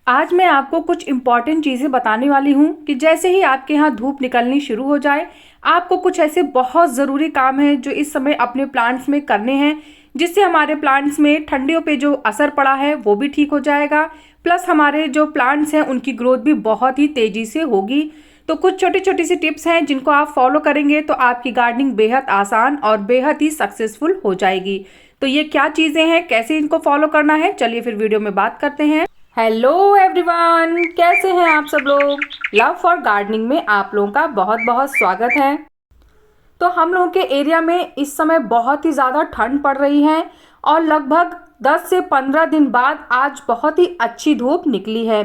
आज मैं आपको कुछ इम्पॉर्टेंट चीज़ें बताने वाली हूँ कि जैसे ही आपके यहाँ धूप निकलनी शुरू हो जाए, आपको कुछ ऐसे बहुत ज़रूरी काम हैं जो इस समय अपने प्लांट्स में करने हैं, जिससे हमारे प्लांट्स में ठंडियों पे जो असर पड़ा है वो भी ठीक हो जाएगा। प्लस हमारे जो प्लांट्स हैं उनकी ग्रोथ भी बहुत ही तेज़ी से होगी। तो कुछ छोटी छोटी सी टिप्स हैं जिनको आप फॉलो करेंगे तो आपकी गार्डनिंग बेहद आसान और बेहद ही सक्सेसफुल हो जाएगी। तो ये क्या चीज़ें हैं, कैसे इनको फॉलो करना है, चलिए फिर वीडियो में बात करते हैं। हेलो एवरीवन, कैसे हैं आप सब लोग। लव फॉर गार्डनिंग में आप लोगों का बहुत बहुत स्वागत है। तो हम लोगों के एरिया में इस समय बहुत ही ज़्यादा ठंड पड़ रही है और लगभग 10 से 15 दिन बाद आज बहुत ही अच्छी धूप निकली है।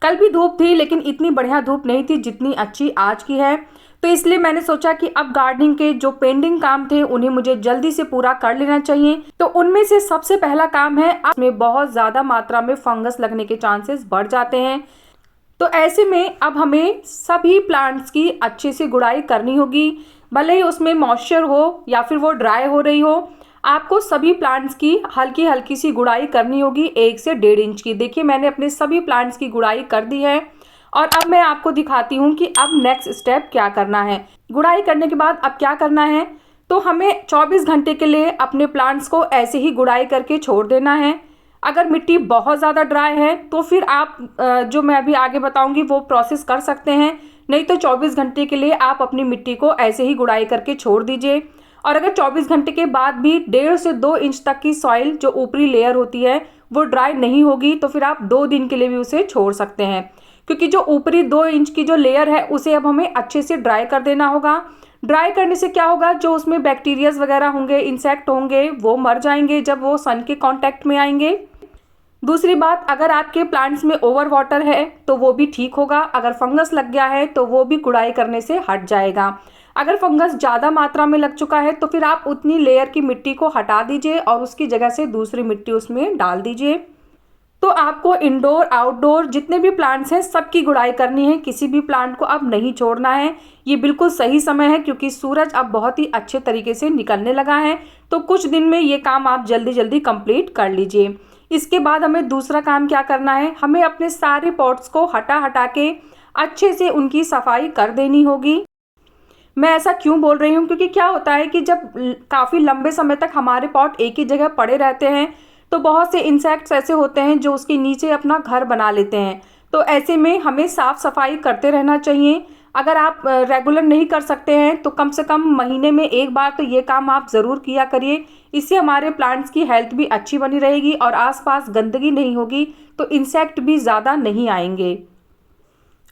कल भी धूप थी लेकिन इतनी बढ़िया धूप नहीं थी जितनी अच्छी आज की है। तो इसलिए मैंने सोचा कि अब गार्डनिंग के जो पेंडिंग काम थे उन्हें मुझे जल्दी से पूरा कर लेना चाहिए। तो उनमें से सबसे पहला काम है, इसमें बहुत ज़्यादा मात्रा में फंगस लगने के चांसेस बढ़ जाते हैं। तो ऐसे में अब हमें सभी प्लांट्स की अच्छे से गुड़ाई करनी होगी, भले ही उसमें मॉइस्चर हो या फिर वो ड्राई हो रही हो। आपको सभी प्लांट्स की हल्की हल्की सी गुड़ाई करनी होगी, 1 से 1.5 इंच की। देखिए मैंने अपने सभी प्लांट्स की गुड़ाई कर दी है और अब मैं आपको दिखाती हूँ कि अब नेक्स्ट स्टेप क्या करना है। गुड़ाई करने के बाद अब क्या करना है, तो हमें 24 घंटे के लिए अपने प्लांट्स को ऐसे ही गुड़ाई करके छोड़ देना है। अगर मिट्टी बहुत ज़्यादा ड्राई है तो फिर आप जो मैं अभी आगे बताऊंगी वो प्रोसेस कर सकते हैं, नहीं तो 24 घंटे के लिए आप अपनी मिट्टी को ऐसे ही गुड़ाई करके छोड़ दीजिए। और अगर 24 घंटे के बाद भी 1.5 से 2 इंच तक की सॉइल जो ऊपरी लेयर होती है वो ड्राई नहीं होगी तो फिर आप 2 दिन के लिए भी उसे छोड़ सकते हैं, क्योंकि जो ऊपरी 2 इंच की जो लेयर है उसे अब हमें अच्छे से ड्राई कर देना होगा। ड्राई करने से क्या होगा, जो उसमें बैक्टीरियाज वगैरह होंगे, इंसेक्ट होंगे, वो मर जाएंगे जब वो सन के कांटेक्ट में आएंगे। दूसरी बात, अगर आपके प्लांट्स में ओवर वाटर है तो वो भी ठीक होगा। अगर फंगस लग गया है तो वो भी गुड़ाई करने से हट जाएगा। अगर फंगस ज़्यादा मात्रा में लग चुका है तो फिर आप उतनी लेयर की मिट्टी को हटा दीजिए और उसकी जगह से दूसरी मिट्टी उसमें डाल दीजिए। तो आपको इंडोर आउटडोर जितने भी प्लांट्स हैं सबकी गुड़ाई करनी है, किसी भी प्लांट को अब नहीं छोड़ना है। ये बिल्कुल सही समय है क्योंकि सूरज अब बहुत ही अच्छे तरीके से निकलने लगा है, तो कुछ दिन में ये काम आप जल्दी जल्दी कंप्लीट कर लीजिए। इसके बाद हमें दूसरा काम क्या करना है, हमें अपने सारे पॉट्स को हटा हटा के अच्छे से उनकी सफाई कर देनी होगी। मैं ऐसा क्यों बोल रही हूँ, क्योंकि क्या होता है कि जब काफ़ी लंबे समय तक हमारे पॉट एक ही जगह पड़े रहते हैं तो बहुत से इंसेक्ट्स ऐसे होते हैं जो उसके नीचे अपना घर बना लेते हैं। तो ऐसे में हमें साफ़ सफाई करते रहना चाहिए। अगर आप रेगुलर नहीं कर सकते हैं तो कम से कम महीने में एक बार तो ये काम आप ज़रूर किया करिए। इससे हमारे प्लांट्स की हेल्थ भी अच्छी बनी रहेगी और आसपास गंदगी नहीं होगी तो इंसेक्ट भी ज़्यादा नहीं आएंगे।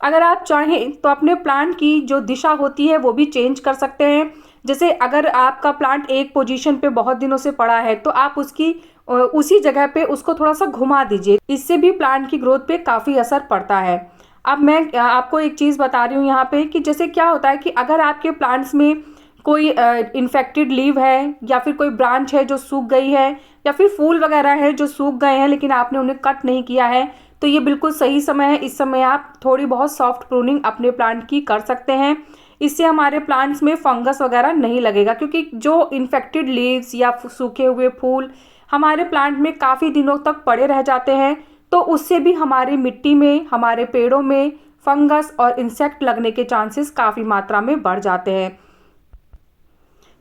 अगर आप चाहें तो अपने प्लांट की जो दिशा होती है वो भी चेंज कर सकते हैं। जैसे अगर आपका प्लांट एक पोजीशन पे बहुत दिनों से पड़ा है तो आप उसकी उसी जगह पे उसको थोड़ा सा घुमा दीजिए, इससे भी प्लांट की ग्रोथ पे काफ़ी असर पड़ता है। अब मैं आपको एक चीज़ बता रही हूँ यहाँ पे कि जैसे क्या होता है कि अगर आपके प्लांट्स में कोई इन्फेक्टेड लीव है या फिर कोई ब्रांच है जो सूख गई है या फिर फूल वगैरह है जो सूख गए हैं लेकिन आपने उन्हें कट नहीं किया है, तो ये बिल्कुल सही समय है। इस समय आप थोड़ी बहुत सॉफ्ट प्रूनिंग अपने प्लांट की कर सकते हैं। इससे हमारे प्लांट्स में फंगस वगैरह नहीं लगेगा, क्योंकि जो इन्फेक्टेड लीव्स या सूखे हुए फूल हमारे प्लांट में काफ़ी दिनों तक पड़े रह जाते हैं तो उससे भी हमारी मिट्टी में, हमारे पेड़ों में फंगस और इंसेक्ट लगने के चांसेस काफ़ी मात्रा में बढ़ जाते हैं।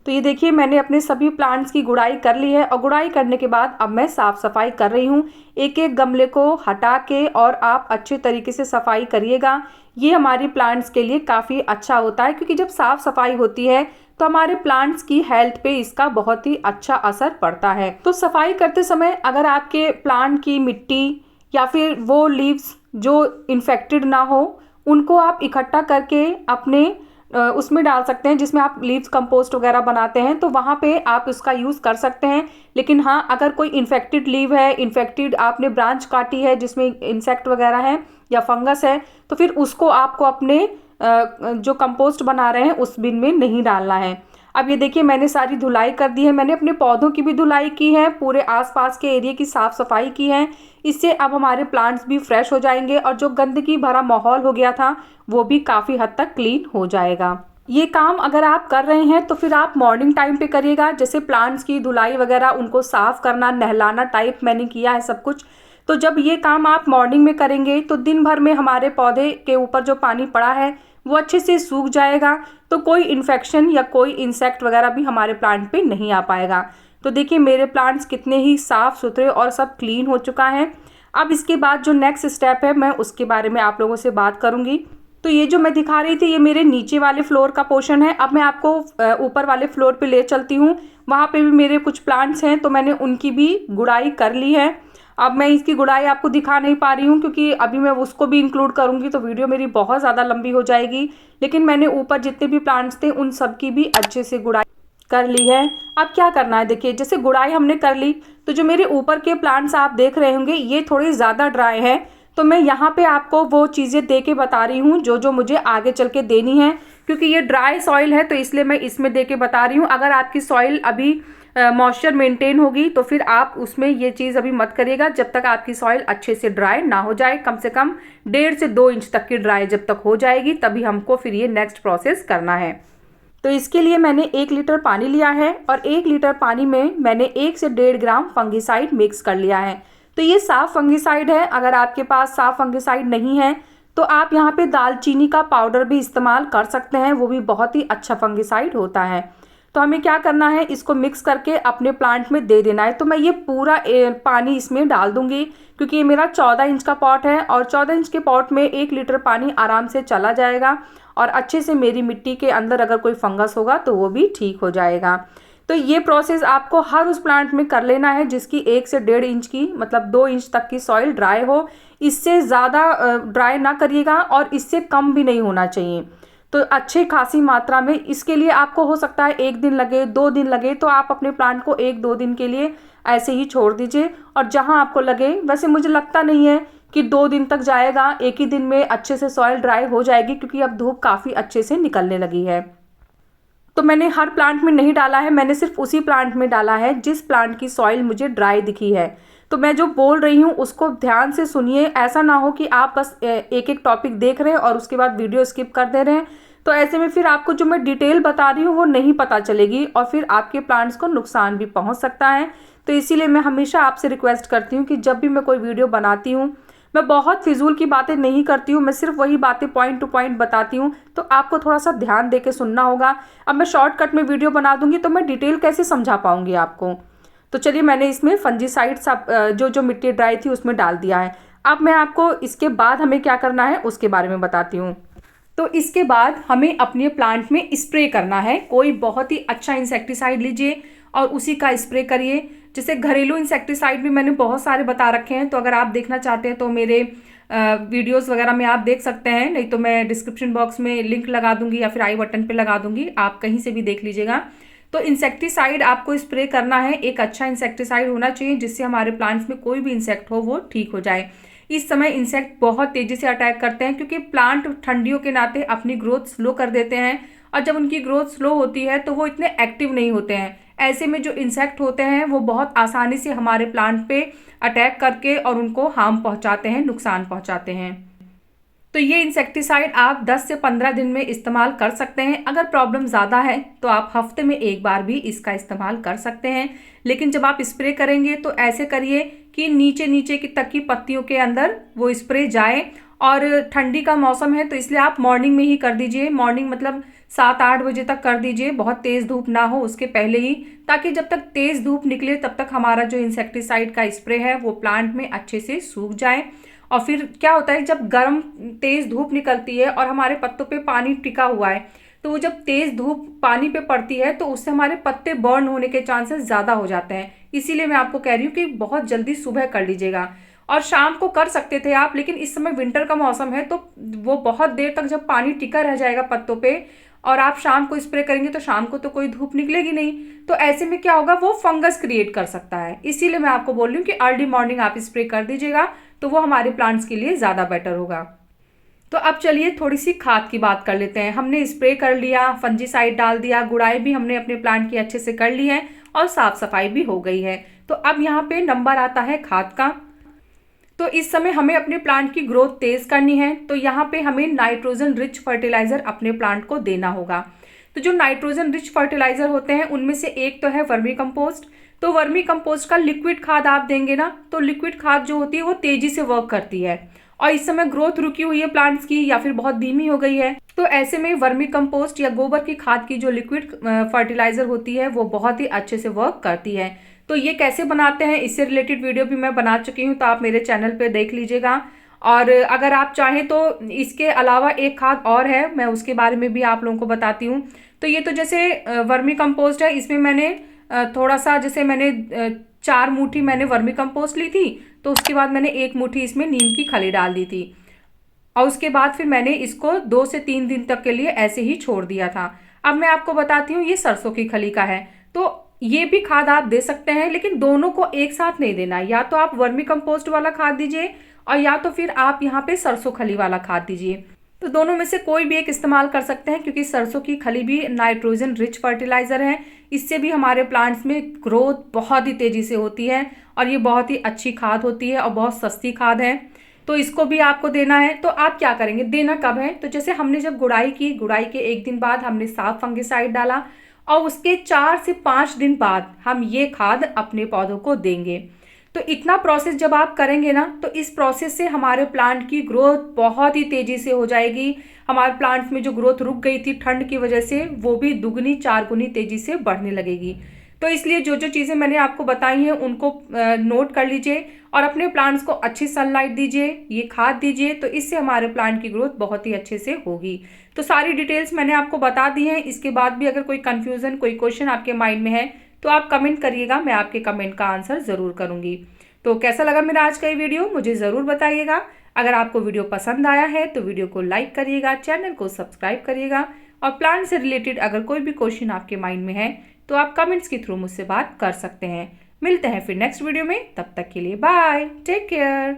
तो ये देखिए मैंने अपने सभी प्लांट्स की गुड़ाई कर ली है और गुड़ाई करने के बाद अब मैं साफ़ सफाई कर रही हूँ। एक एक गमले को हटा के और आप अच्छे तरीके से सफाई करिएगा। ये हमारी प्लांट्स के लिए काफ़ी अच्छा होता है, क्योंकि जब साफ़ सफाई होती है तो हमारे प्लांट्स की हेल्थ पे इसका बहुत ही अच्छा असर पड़ता है। तो सफाई करते समय अगर आपके प्लांट की मिट्टी या फिर वो लीव्स जो इन्फेक्टेड ना हो उनको आप इकट्ठा करके अपने उसमें डाल सकते हैं, जिसमें आप लीव्स कंपोस्ट वगैरह बनाते हैं तो वहाँ पे आप इसका यूज़ कर सकते हैं। लेकिन हाँ, अगर कोई इन्फेक्टेड लीव है, इन्फेक्टेड आपने ब्रांच काटी है जिसमें इंसेक्ट वगैरह है या फंगस है, तो फिर उसको आपको अपने जो कंपोस्ट बना रहे हैं उस बिन में नहीं डालना है। अब ये देखिए मैंने सारी धुलाई कर दी है, मैंने अपने पौधों की भी धुलाई की है, पूरे आसपास के एरिया की साफ़ सफाई की है। इससे अब हमारे प्लांट्स भी फ्रेश हो जाएंगे और जो गंदगी भरा माहौल हो गया था वो भी काफ़ी हद तक क्लीन हो जाएगा। ये काम अगर आप कर रहे हैं तो फिर आप मॉर्निंग टाइम पे करिएगा, जैसे प्लांट्स की धुलाई वगैरह, उनको साफ़ करना, नहलाना टाइप मैंने किया है सब कुछ। तो जब ये काम आप मॉर्निंग में करेंगे तो दिन भर में हमारे पौधे के ऊपर जो पानी पड़ा है वो अच्छे से सूख जाएगा, तो कोई इन्फेक्शन या कोई इंसेक्ट वगैरह भी हमारे प्लांट पे नहीं आ पाएगा। तो देखिए मेरे प्लांट्स कितने ही साफ़ सुथरे और सब क्लीन हो चुका है। अब इसके बाद जो नेक्स्ट स्टेप है मैं उसके बारे में आप लोगों से बात करूँगी। तो ये जो मैं दिखा रही थी ये मेरे नीचे वाले फ्लोर का पोर्शन है। अब मैं आपको ऊपर वाले फ्लोर पे ले चलती हूँ। वहाँ पे भी मेरे कुछ प्लांट्स हैं, तो मैंने उनकी भी गुड़ाई कर ली है। अब मैं इसकी गुड़ाई आपको दिखा नहीं पा रही हूँ क्योंकि अभी मैं उसको भी इंक्लूड करूँगी तो वीडियो मेरी बहुत ज़्यादा लंबी हो जाएगी। लेकिन मैंने ऊपर जितने भी प्लांट्स थे उन सब की भी अच्छे से गुड़ाई कर ली है। अब क्या करना है, देखिए जैसे गुड़ाई हमने कर ली तो जो मेरे ऊपर के प्लांट्स आप देख रहे होंगे ये थोड़े ज़्यादा ड्राई है। तो मैं यहाँ पे आपको वो चीज़ें दे के बता रही हूँ जो जो मुझे आगे चल के देनी है, क्योंकि ये ड्राई सॉइल है तो इसलिए मैं इसमें दे के बता रही हूँ। अगर आपकी सॉइल अभी मॉइस्चर मेंटेन होगी तो फिर आप उसमें ये चीज़ अभी मत करिएगा जब तक आपकी सॉइल अच्छे से ड्राई ना हो जाए। कम से कम 1.5 से 2 इंच तक की ड्राई जब तक हो जाएगी तभी हमको फिर ये नेक्स्ट प्रोसेस करना है। तो इसके लिए मैंने 1 लीटर पानी लिया है और 1 लीटर पानी में मैंने 1 से 1.5 ग्राम फंगिसाइड मिक्स कर लिया है। तो ये साफ फंगिसाइड है। अगर आपके पास साफ फंगिसाइड नहीं है तो आप यहाँ पे दालचीनी का पाउडर भी इस्तेमाल कर सकते हैं, वो भी बहुत ही अच्छा फंगिसाइड होता है। तो हमें क्या करना है, इसको मिक्स करके अपने प्लांट में दे देना है। तो मैं ये पूरा पानी इसमें डाल दूंगी क्योंकि ये मेरा 14 इंच का पॉट है और 14 इंच के पॉट में 1 लीटर पानी आराम से चला जाएगा और अच्छे से मेरी मिट्टी के अंदर अगर कोई फंगस होगा तो वो भी ठीक हो जाएगा। तो ये प्रोसेस आपको हर उस प्लांट में कर लेना है जिसकी 1 से 1.5 इंच की मतलब 2 इंच तक की सॉइल ड्राई हो। इससे ज़्यादा ड्राई ना करिएगा और इससे कम भी नहीं होना चाहिए। तो अच्छी खासी मात्रा में, इसके लिए आपको हो सकता है 1 दिन लगे 2 दिन लगे, तो आप अपने प्लांट को 1-2 दिन के लिए ऐसे ही छोड़ दीजिए। और जहां आपको लगे, वैसे मुझे लगता नहीं है कि 2 दिन तक जाएगा, 1 ही दिन में अच्छे से सॉइल ड्राई हो जाएगी क्योंकि अब धूप काफ़ी अच्छे से निकलने लगी है। तो मैंने हर प्लांट में नहीं डाला है, मैंने सिर्फ उसी प्लांट में डाला है जिस प्लांट की सॉइल मुझे ड्राई दिखी है। तो मैं जो बोल रही हूँ उसको ध्यान से सुनिए, ऐसा ना हो कि आप बस एक एक टॉपिक देख रहे हैं और उसके बाद वीडियो स्किप कर दे रहे हैं। तो ऐसे में फिर आपको जो मैं डिटेल बता रही हूँ वो नहीं पता चलेगी और फिर आपके प्लांट्स को नुकसान भी पहुँच सकता है। तो इसीलिए मैं हमेशा आपसे रिक्वेस्ट करती हूँ कि जब भी मैं कोई वीडियो बनाती हूँ मैं बहुत फिजूल की बातें नहीं करती हूँ, मैं सिर्फ वही बातें पॉइंट टू पॉइंट बताती हूँ। तो आपको थोड़ा सा ध्यान दे के सुनना होगा। अब मैं शॉर्टकट में वीडियो बना दूंगी तो मैं डिटेल कैसे समझा पाऊंगी आपको। तो चलिए मैंने इसमें फंजीसाइड सब जो मिट्टी ड्राई थी उसमें डाल दिया है। अब मैं आपको इसके बाद हमें क्या करना है उसके बारे में बताती हूँ। तो इसके बाद हमें अपने प्लांट में स्प्रे करना है। कोई बहुत ही अच्छा इंसेक्टिसाइड लीजिए और उसी का स्प्रे करिए। जैसे घरेलू इंसेक्टिसाइड भी मैंने बहुत सारे बता रखे हैं, तो अगर आप देखना चाहते हैं तो मेरे वीडियोस वगैरह में आप देख सकते हैं, नहीं तो मैं डिस्क्रिप्शन बॉक्स में लिंक लगा दूंगी या फिर आई बटन पे लगा दूंगी, आप कहीं से भी देख लीजिएगा। तो इंसेक्टिसाइड आपको स्प्रे करना है, एक अच्छा इंसेक्टिसाइड होना चाहिए जिससे हमारे प्लांट्स में कोई भी इंसेक्ट हो वो ठीक हो जाए। इस समय इंसेक्ट बहुत तेजी से अटैक करते हैं क्योंकि प्लांट ठंडियों के नाते अपनी ग्रोथ स्लो कर देते हैं और जब उनकी ग्रोथ स्लो होती है तो वो इतने एक्टिव नहीं होते हैं। ऐसे में जो इंसेक्ट होते हैं वो बहुत आसानी से हमारे प्लांट पे अटैक करके और उनको हार्म पहुंचाते हैं, नुकसान पहुंचाते हैं। तो ये इंसेक्टिसाइड आप 10 से 15 दिन में इस्तेमाल कर सकते हैं। अगर प्रॉब्लम ज़्यादा है तो आप हफ्ते में 1 बार भी इसका इस्तेमाल कर सकते हैं। लेकिन जब आप स्प्रे करेंगे तो ऐसे करिए कि नीचे नीचे की तक की पत्तियों के अंदर वो स्प्रे जाए। और ठंडी का मौसम है तो इसलिए आप मॉर्निंग में ही कर दीजिए। मॉर्निंग मतलब 7-8 बजे तक कर दीजिए, बहुत तेज़ धूप ना हो उसके पहले ही, ताकि जब तक तेज़ धूप निकले तब तक हमारा जो इंसेक्टिसाइड का स्प्रे है वो प्लांट में अच्छे से सूख जाए। और फिर क्या होता है, जब गर्म तेज़ धूप निकलती है और हमारे पत्तों पे पानी टिका हुआ है तो वो जब तेज़ धूप पानी पे पड़ती है तो उससे हमारे पत्ते बर्न होने के चांसेस ज़्यादा हो जाते हैं। इसीलिए मैं आपको कह रही हूँ कि बहुत जल्दी सुबह कर लीजिएगा। और शाम को कर सकते थे आप, लेकिन इस समय विंटर का मौसम है तो वो बहुत देर तक जब पानी टिका रह जाएगा पत्तों पे और आप शाम को स्प्रे करेंगे तो शाम को तो कोई धूप निकलेगी नहीं, तो ऐसे में क्या होगा, वो फंगस क्रिएट कर सकता है। इसीलिए मैं आपको बोल रही हूँ कि अर्ली मॉर्निंग आप स्प्रे कर दीजिएगा तो वो हमारे प्लांट्स के लिए ज़्यादा बेटर होगा। तो अब चलिए थोड़ी सी खाद की बात कर लेते हैं। हमने स्प्रे कर लिया, फंजीसाइड डाल दिया, गुड़ाई भी हमने अपने प्लांट की अच्छे से कर ली है और साफ सफाई भी हो गई है। तो अब यहाँ पे नंबर आता है खाद का। तो इस समय हमें अपने प्लांट की ग्रोथ तेज करनी है तो यहाँ पे हमें नाइट्रोजन रिच फर्टिलाइजर अपने प्लांट को देना होगा। तो जो नाइट्रोजन रिच फर्टिलाइजर होते हैं उनमें से एक तो है वर्मी कंपोस्ट, तो वर्मी कंपोस्ट का लिक्विड खाद आप देंगे ना, तो लिक्विड खाद जो होती है वो तेजी से वर्क करती है। और इस समय ग्रोथ रुकी हुई है प्लांट्स की या फिर बहुत धीमी हो गई है, तो ऐसे में वर्मी कंपोस्ट या गोबर की खाद की जो लिक्विड फर्टिलाइजर होती है वो बहुत ही अच्छे से वर्क करती है। तो ये कैसे बनाते हैं इससे रिलेटेड वीडियो भी मैं बना चुकी हूँ, तो आप मेरे चैनल पे देख लीजिएगा। और अगर आप चाहें तो इसके अलावा एक खाद और है, मैं उसके बारे में भी आप लोगों को बताती हूँ। तो ये तो जैसे वर्मी कंपोस्ट है, इसमें मैंने थोड़ा सा, जैसे मैंने 4 मुट्ठी मैंने वर्मी कंपोस्ट ली थी, तो उसके बाद मैंने 1 मुट्ठी इसमें नीम की खली डाल दी थी और उसके बाद फिर मैंने इसको 2 से 3 दिन तक के लिए ऐसे ही छोड़ दिया था। अब मैं आपको बताती हूँ, ये सरसों की खली का है, तो ये भी खाद आप दे सकते हैं, लेकिन दोनों को एक साथ नहीं देना। या तो आप वर्मी कंपोस्ट वाला खाद दीजिए और या तो फिर आप यहाँ पे सरसों खली वाला खाद दीजिए। तो दोनों में से कोई भी एक इस्तेमाल कर सकते हैं, क्योंकि सरसों की खली भी नाइट्रोजन रिच फर्टिलाइजर है। इससे भी हमारे प्लांट्स में ग्रोथ बहुत ही तेजी से होती है और ये बहुत ही अच्छी खाद होती है और बहुत सस्ती खाद है। तो इसको भी आपको देना है। तो आप क्या करेंगे, देना कब है, तो जैसे हमने जब गुड़ाई की, गुड़ाई के 1 दिन बाद हमने साफ फंगिसाइड डाला और उसके 4 से 5 दिन बाद हम ये खाद अपने पौधों को देंगे। तो इतना प्रोसेस जब आप करेंगे ना, तो इस प्रोसेस से हमारे प्लांट की ग्रोथ बहुत ही तेजी से हो जाएगी। हमारे प्लांट्स में जो ग्रोथ रुक गई थी ठंड की वजह से, वो भी दुगनी 4 गुनी तेजी से बढ़ने लगेगी। तो इसलिए जो जो चीज़ें मैंने आपको बताई हैं उनको नोट कर लीजिए और अपने प्लांट्स को अच्छी सनलाइट दीजिए, ये खाद दीजिए, तो इससे हमारे प्लांट की ग्रोथ बहुत ही अच्छे से होगी। तो सारी डिटेल्स मैंने आपको बता दी हैं। इसके बाद भी अगर कोई कन्फ्यूज़न, कोई क्वेश्चन आपके माइंड में है तो आप कमेंट करिएगा, मैं आपके कमेंट का आंसर ज़रूर करूँगी। तो कैसा लगा मेरा आज का ये वीडियो, मुझे ज़रूर बताइएगा। अगर आपको वीडियो पसंद आया है तो वीडियो को लाइक करिएगा, चैनल को सब्सक्राइब करिएगा और प्लांट से रिलेटेड अगर कोई भी क्वेश्चन आपके माइंड में है तो आप कमेंट्स के थ्रू मुझसे बात कर सकते हैं। मिलते हैं फिर नेक्स्ट वीडियो में, तब तक के लिए बाय, टेक केयर।